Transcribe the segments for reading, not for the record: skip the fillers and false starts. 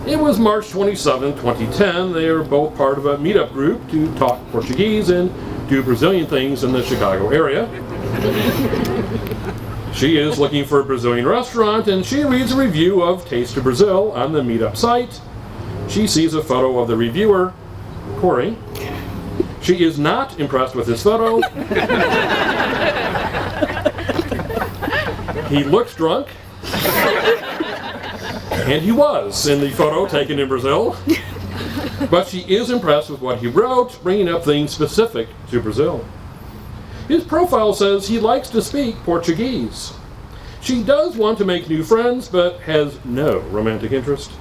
It was March 27, 2010. They are both part of a meetup group to talk Portuguese and do Brazilian things in the Chicago area. She is looking for a Brazilian restaurant, and she reads a review of Taste of Brazil on the meetup site. She sees a photo of the reviewer, Corey. She is not impressed with his photo. He looks drunk. And he was in the photo taken in Brazil. But she is impressed with what he wrote, bringing up things specific to Brazil. His profile says he likes to speak Portuguese. She does want to make new friends, but has no romantic interest.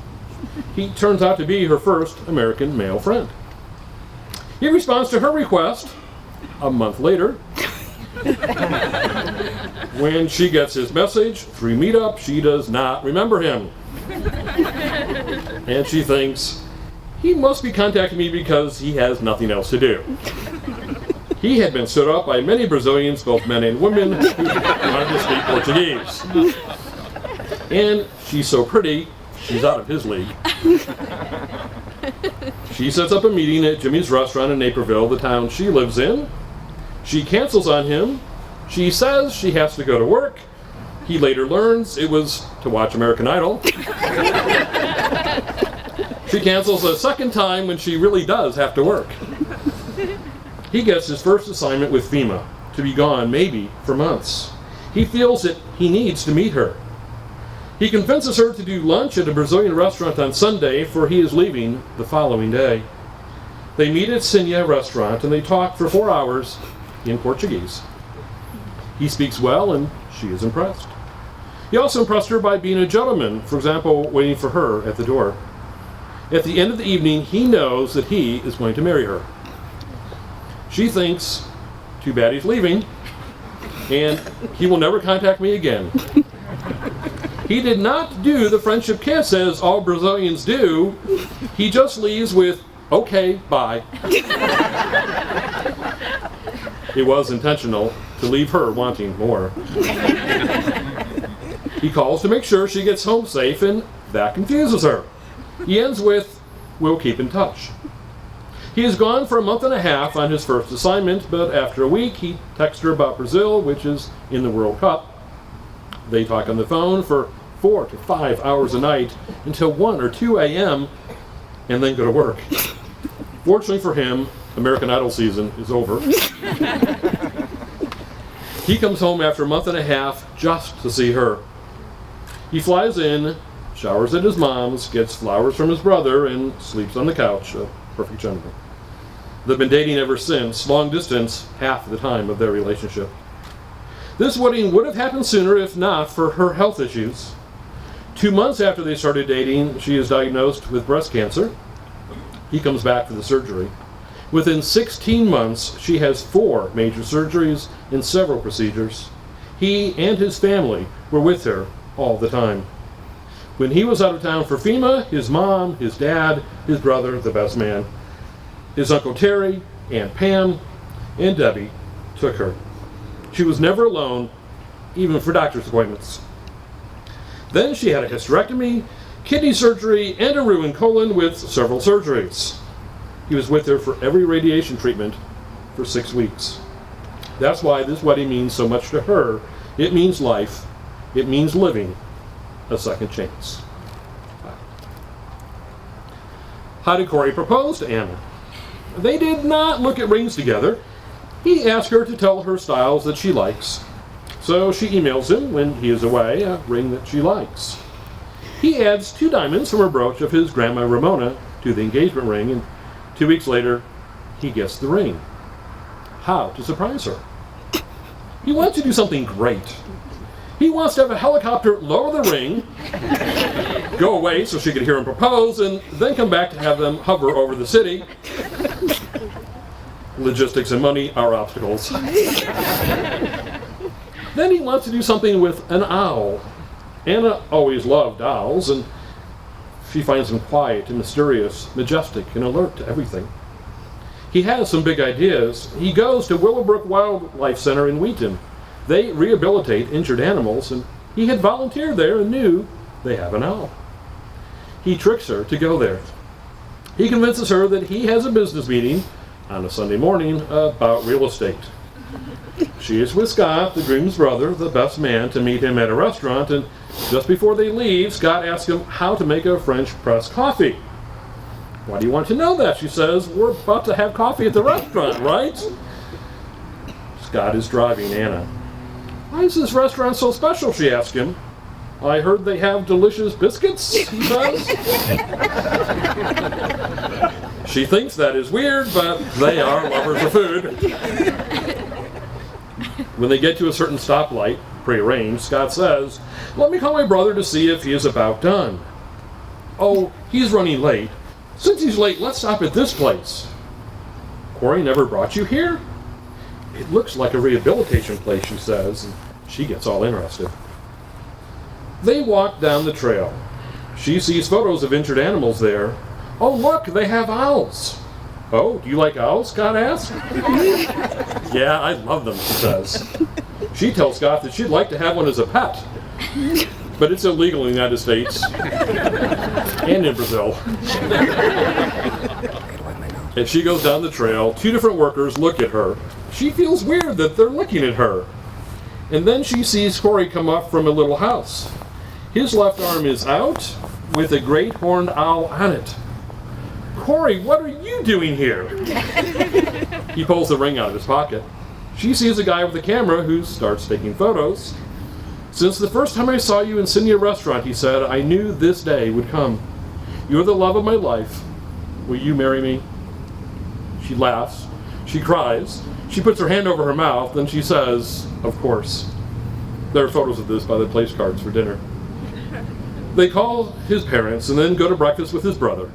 He turns out to be her first American male friend. He responds to her request a month later. When she gets his message through Meetup, she does not remember him. And she thinks, he must be contacting me because he has nothing else to do. He had been stood up by many Brazilians, both men and women, who wanted to speak Portuguese. And she's so pretty, she's out of his league. She sets up a meeting at Jimmy's restaurant in Naperville, the town she lives in. She cancels on him. She says she has to go to work. He later learns it was to watch American Idol. She cancels a second time when she really does have to work. He gets his first assignment with FEMA, to be gone maybe for months. He feels that he needs to meet her. He convinces her to do lunch at a Brazilian restaurant on Sunday, for he is leaving the following day. They meet at Sinha restaurant and they talk for 4 hours in Portuguese. He speaks well and she is impressed. He also impressed her by being a gentleman, for example, waiting for her at the door. At the end of the evening, he knows that he is going to marry her. She thinks, too bad he's leaving, and he will never contact me again. He did not do the friendship kiss as all Brazilians do. He just leaves with, okay, bye. It was intentional to leave her wanting more. He calls to make sure she gets home safe, and that confuses her. He ends with, we'll keep in touch. He is gone for a month and a half on his first assignment, but after a week he texts her about Brazil, which is in the World Cup. They talk on the phone for 4 to 5 hours a night until 1 or 2 a.m. and then go to work. Fortunately for him, American Idol season is over. He comes home after a month and a half just to see her. He flies in, showers at his mom's, gets flowers from his brother, and sleeps on the couch. A perfect gentleman. They've been dating ever since, long distance, half the time of their relationship. This wedding would have happened sooner if not for her health issues. 2 months after they started dating, she is diagnosed with breast cancer. He comes back for the surgery. Within 16 months, she has 4 major surgeries and several procedures. He and his family were with her all the time. When he was out of town for FEMA, his mom, his dad, his brother, the best man, his Uncle Terry, Aunt Pam, and Debbie took her. She was never alone, even for doctor's appointments. Then she had a hysterectomy, kidney surgery, and a ruined colon with several surgeries. He was with her for every radiation treatment for 6 weeks. That's why this wedding means so much to her. It means life. It means living a second chance. How did Corey propose to Anna? They did not look at rings together. He asked her to tell her styles that she likes. So she emails him, when he is away, a ring that she likes. He adds 2 diamonds from a brooch of his grandma Ramona to the engagement ring, and 2 weeks later, he gets the ring. How to surprise her? He wants to do something great. He wants to have a helicopter lower the ring, go away so she could hear him propose, and then come back to have them hover over the city. Logistics and money are obstacles. Then he wants to do something with an owl. Anna always loved owls, and she finds them quiet and mysterious, majestic, and alert to everything. He has some big ideas. He goes to Willowbrook Wildlife Center in Wheaton. They rehabilitate injured animals, and he had volunteered there and knew they have an owl. he tricks her to go there. He convinces her that he has a business meeting on a Sunday morning about real estate. She is with Scott, the groom's brother, the best man, to meet him at a restaurant, and just before they leave, Scott asks him how to make a French press coffee. Why do you want to know that? She says, we're about to have coffee at the restaurant, right? Scott is driving Anna. Why is this restaurant so special, she asks him. I heard they have delicious biscuits, he says. She thinks that is weird, but they are lovers of food. When they get to a certain stoplight, prearranged, Scott says, let me call my brother to see if he is about done. Oh, he's running late. Since he's late, let's stop at this place. Corey never brought you here? It looks like a rehabilitation place, she says, and she gets all interested. They walk down the trail. She sees photos of injured animals there. Oh, look, they have owls. Oh, do you like owls? Scott asks. Yeah, I love them, she says. She tells Scott that she'd like to have one as a pet, but it's illegal in the United States and in Brazil. As she goes down the trail, two different workers look at her. She feels weird that they're looking at her. And then she sees Corey come up from a little house. His left arm is out with a great horned owl on it. Corey, what are you doing here? He pulls the ring out of his pocket. She sees a guy with a camera who starts taking photos. Since the first time I saw you in Sydney restaurant, he said, I knew this day would come. You're the love of my life. Will you marry me? She laughs. She cries. She puts her hand over her mouth, then she says, of course. There are photos of this by the place cards for dinner. They call his parents and then go to breakfast with his brother.